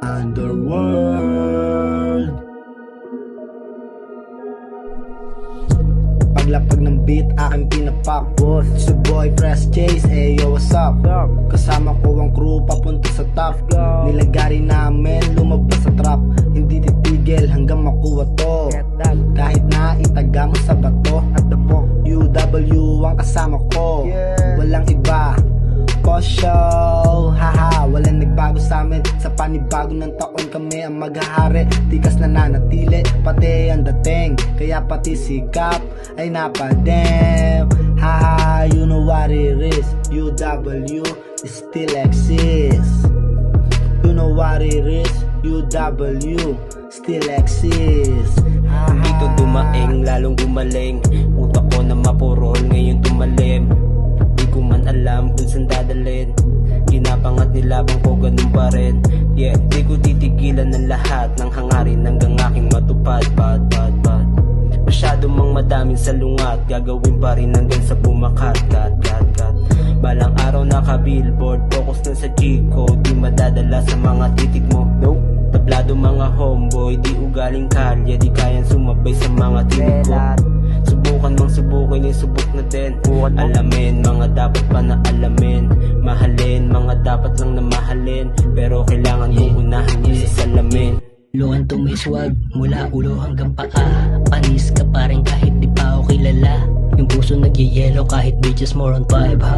Underworld. Paglapag ng beat, aking pinapakbos. It's your boy Fresh Chase, hey yo what's up? Kasama ko ang crew papunta sa top. Nilagari namin lumabas sa trap. Hindi titigil hanggang makuha to. Kahit na itaga mo sa bato. UW ang kasama ko, walang iba. Show, haha, walang nagbago sa amin. Sa panibago ng taon kami ang maghahari. Tikas na nanatili, pati ang dating. Kaya pati sikap ay napadem. Haha, you know what it is. UW still exists. You know what it is. UW still exists. Dito dumaing, lalong gumaling. Utak ko na mapurol, ngayon tumalim. Di ko man alam kung saan dadalhin. Ginapangat nilabang ko ganun pa rin. Yeah, di ko titigilan ng lahat ng hangarin hanggang aking matupad. Masyado mang madaming salungat, gagawin pa rin hanggang sa bumakat. Balang araw naka-billboard, focus na sa G-code. Di madadala sa mga titik mo, no? Tablado mga homeboy, di ugaling kalye. Di kayang sumabay sa mga tinig ko. Subukan mang subukin, subok na din. Alamin, mga dapat pa na alamin. Mahalin, mga dapat lang na mahalin. Pero kailangan kong unahin yung sa salamin. Luan to may swag, mula ulo hanggang paa. Panis ka pa rin kahit di pa ako kilala. Yung puso nagyayelo kahit bitches more on vibe, ha.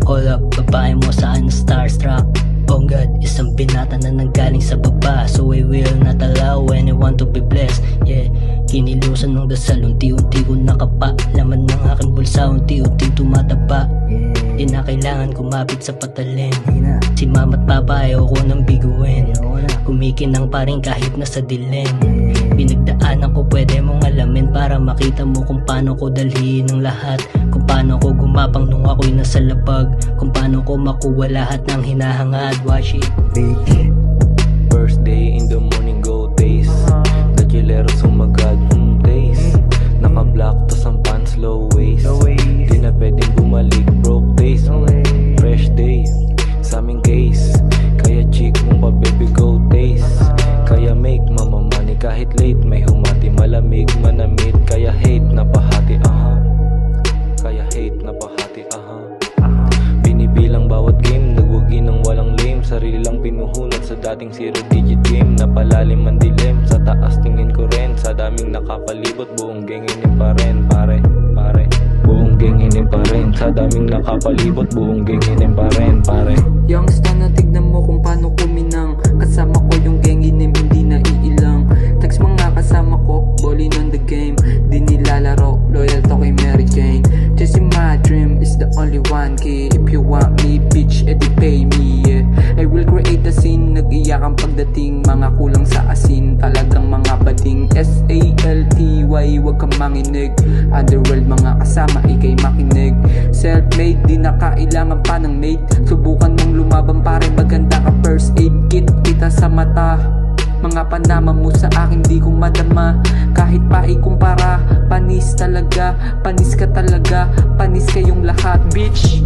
Hold up, babae mo saan starstruck. Oh God, isang binata na nanggaling sa baba. So I will not allow anyone to be blessed. Yeah, kinilusan ng dasal, unti-unti ko nakapa. Laman ng aking bulsa, unti-unti tumataba. Di na kailangan kumapit sa patalim. Si mama't papa ayaw ko nang biguin. Kumikinang pa rin kahit nasa dilim. Pinagdaanan ko pwede mong alamin, para makita mo kung paano ko dalhin ang lahat. Kung paano ko gumapang nung ako'y nasa labag. Kung paano ko makuha lahat ng hinahangad. Watch it. First day in the morning, go taste. Nagilero sumagad, taste. Naka-black tas ang pants, low waist. Di na pwedeng bumalik, broke days. Fresh day, sa aming case. Kaya chick mong pa baby, go taste. Kaya make mama money kahit late. May humati, malamig, manamit. Kaya hate na pahati, Kaya hate na pahati, Binibilang bawat game, nagwagi ng walang lame. Sarili lang pinuhunat sa dating zero digit game. Napalalim ang dilim, sa taas tingin ko rin. Sa daming nakapalibot, buong genginin pa rin. Pare, buong genginin pa rin. Sa daming nakapalibot, buong genginin pa rin. Pare, Youngsta na tignan mo kung paano kuminang. Kasama ko yung genginin, hindi na iilang. Text mga kasama ko, ballin on the game. Di nilalaro, loyal to kay Mary Jane. Chasing my dream is the only one key. If you want me, bitch, edi pay me, yeah. I will create a scene, nag-iyak ang pagdating. Mga kulang sa asin, talagang mga bading. S-A-L-T-Y, wag kang manginig. Underworld, mga kasama, ikay makinig. Self-made, di na kailangan pa ng maid. Subukan mong lumaban pare, maganda ka first aid kit. Kita sa mata, mga panama mo sa akin di ko madama. Kahit pa ikumpara, panis talaga. Panis ka talaga, panis kayong lahat, bitch.